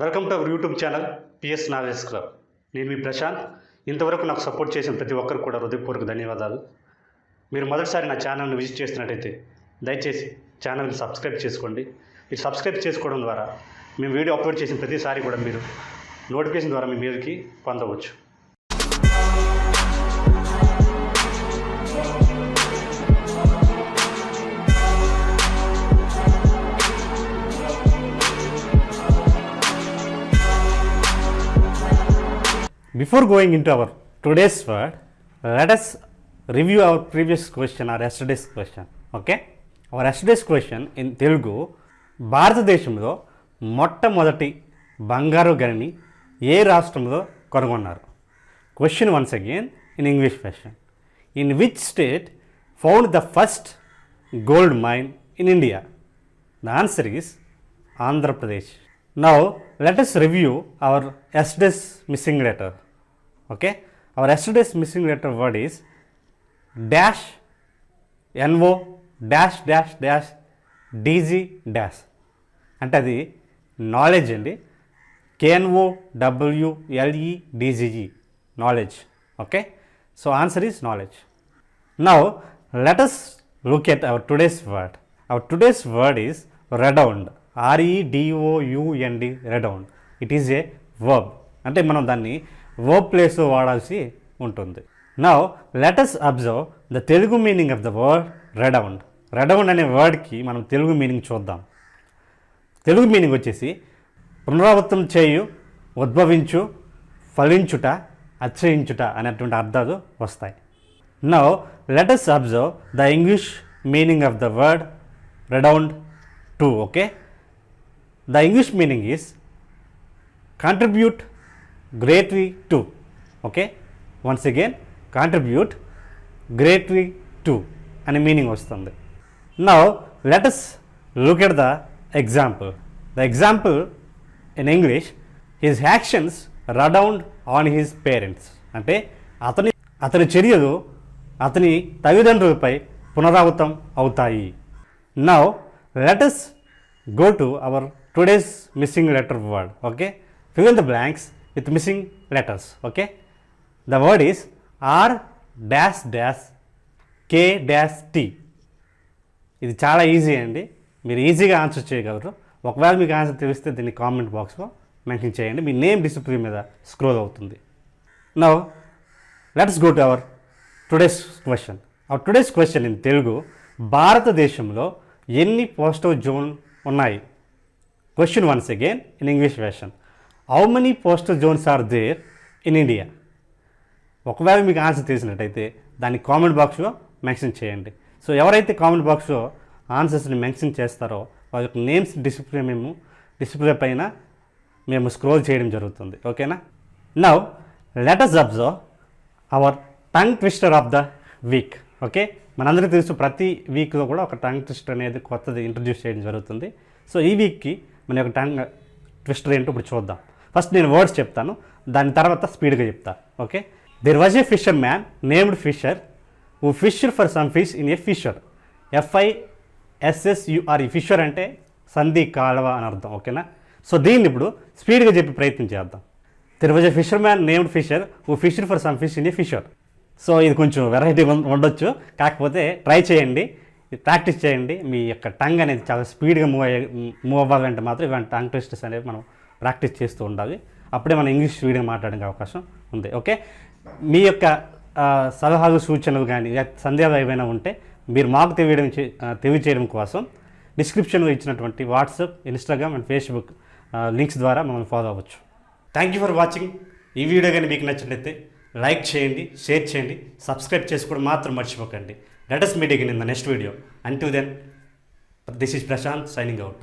Welcome to our YouTube channel PS knowledge club. నేను మీ ప్రశాంత్. ఇంతవరకు నాకు సపోర్ట్ చేసిన ప్రతి ఒక్కరు కూడా హృదయపూర్వక ధన్యవాదాలు. మీరు మొదటిసారి నా ఛానల్ని విజిట్ చేస్తున్నట్టయితే దయచేసి ఛానల్ని సబ్స్క్రైబ్ చేసుకోండి. మీరు సబ్స్క్రైబ్ చేసుకోవడం ద్వారా మేము వీడియో అప్లోడ్ చేసిన ప్రతిసారి కూడా మీరు నోటిఫికేషన్ ద్వారా మీ మీదకి పొందవచ్చు. Before going into our today's word, let us review our previous question or yesterday's question. Okay? Our yesterday's question in Telugu, భారతదేశంలో మొట్టమొదటి బంగారు గనిని ఏ రాష్ట్రంలో కనుగొన్నారు? Question once again in English version. In which state found the first gold mine in India? The answer is Andhra Pradesh. Now let us review our yesterday's missing letter. Okay, our yesterday's missing letter word is dash NO dash dash dash DG dash. అంటే అది knowledge అండి. KNOWLEDGE knowledge. Okay, so answer is knowledge. Now let us look at our today's word. Our today's word is redound. REDOUND, redound. It is a verb. అంటే మనం దాన్ని verb ప్లేస్లో వాడాల్సి ఉంటుంది. Now let us observe the Telugu meaning of the word redound. Redound అనే వర్డ్కి మనం Telugu meaning చూద్దాం. తెలుగు మీనింగ్ వచ్చేసి పునరావృతం చేయు, ఉద్భవించు, ఫలించుట, అచ్చయించుట అనేటువంటి అర్థాలు వస్తాయి. Now let us observe the English meaning of the word redound to. Okay, the English meaning is contribute greatly to. Okay, once again contribute greatly to అనే మీనింగ్ వస్తుంది. Now let us look at the example. The example in English, his actions redound on his parents. అంటే అతని చర్యలు అతని తల్లిదండ్రులపై పునరావృతం అవుతాయి. Now let us go to our today's missing letter word. Okay, fill in the blanks with missing letters. Okay, the word is R dash dash K dash T. ఇది చాలా easy అండి, మీరు ఈజీగా ఆన్సర్ చేయగలరు. ఒకవేళ మీకు ఆన్సర్ తెలిస్తే దీన్ని కామెంట్ బాక్స్లో మెన్షన్ చేయండి. మీ నేమ్ డిస్ప్లే మీద స్క్రోల్ అవుతుంది. Now let's go to our today's question. Hour today's question in Telugu, భారతదేశంలో ఎన్ని పోస్టల్ జోన్ ఉన్నాయి? Question once again in English version. How many postal zones are there in India? ఒకవేళ మీకు answer తెలిసినట్టయితే దాన్ని comment బాక్స్లో mention చేయండి. So ఎవరైతే comment బాక్స్లో ఆన్సర్స్ని మెన్షన్ చేస్తారో వాళ్ళ యొక్క నేమ్స్ డిస్ప్లే పైన మేము స్క్రోల్ చేయడం జరుగుతుంది. ఓకేనా? Now let us observe our tongue twister of the week. Okay, మనందరికీ తెలుసు ప్రతి వీక్లో కూడా ఒక టంగ్ ట్విస్టర్ అనేది కొత్తది ఇంట్రడ్యూస్ చేయడం జరుగుతుంది. సో ఈ వీక్కి మన యొక్క టంగ్ ట్విస్టర్ ఏంటో ఇప్పుడు చూద్దాం. ఫస్ట్ నేను వర్డ్స్ చెప్తాను, దాని తర్వాత స్పీడ్గా చెప్తా. Okay, there was a fisherman named Fisher who fished for some fish in a fissure. FISSUR. Fissure అంటే సంధి, కాలువ అని అర్థం. ఓకేనా? సో దీన్ని ఇప్పుడు స్పీడ్గా చెప్పి ప్రయత్నం చేద్దాం. There was a fisherman named Fisher who fished for some fish in a fissure. So ఇది కొంచెం వెరైటీ ఉండొచ్చు, కాకపోతే ట్రై చేయండి, ప్రాక్టీస్ చేయండి. మీ యొక్క టంగ్ అనేది చాలా స్పీడ్గా మూవ్ అవ్వాలంటే మాత్రం ఇలాంటి టంగ్ ట్విస్టర్స్ అనేవి మనం ప్రాక్టీస్ చేస్తూ ఉండాలి. అప్పుడే మనం ఇంగ్లీష్ స్పీడ్గా మాట్లాడే అవకాశం ఉంది. ఓకే, మీ యొక్క సలహాలు, సూచనలు కానీ సందేహాలు ఏవైనా ఉంటే మీరు మాకు తెలియచేయడం కోసం డిస్క్రిప్షన్లో ఇచ్చినటువంటి WhatsApp, Instagram and Facebook links ద్వారా మనం ఫాలో అవ్వచ్చు. Thank you for watching. ఈ వీడియో కానీ మీకు నచ్చినట్లయితే లైక్ చేయండి, షేర్ చేయండి, సబ్స్క్రైబ్ చేసుకోవడం మాత్రం మర్చిపోకండి. Let us meet again in the next video. Until then, this is Prashant signing out.